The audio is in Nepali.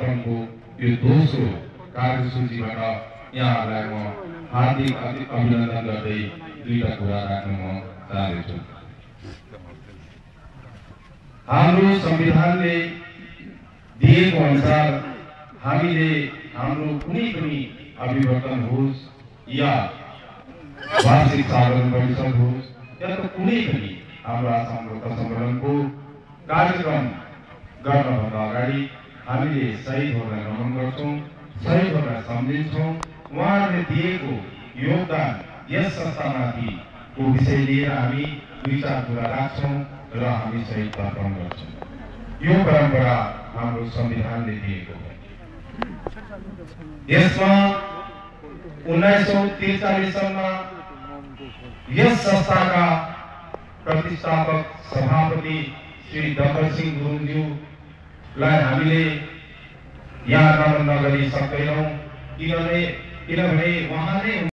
अर्पणको यो दोस्रो कार्यसूचीबाट यहाँहरूलाई म हार्दिक अभिनन्दन गर्दै दुईटा कुरा राख्न म चाहन्छु। हाम्रो संविधानले दिएको अनुसार हामीले हाम्रो कुनै पनि अभिवर्तन होस् या वार्षिक साधारण परिषद होस् या त कुनै पनि हाम्रो आसाम लोकता सम्मेलनको कार्यक्रम गर्नभन्दा अगाडि हामीले शहीदहरूलाई नमन गर्छौँ, शहीदहरूलाई सम्झिन्छौँ। उहाँहरूले दिएको योगदान यस संस्थामाथिको विषय लिएर हामी दुई चार कुरा राख्छौँ र हामी शहीद अर्पण गर्छौँ। यो परम्परा हाम्रो संविधानले दिएको हो। यसमा 1943 सालमा यस संस्थाका प्रतिष्ठापक सभापति श्री डक्टर सिंह गुरुङज्यूलाई हामीले यहाँ नमन नगरी सक्दैनौँ, किनभने उहाँले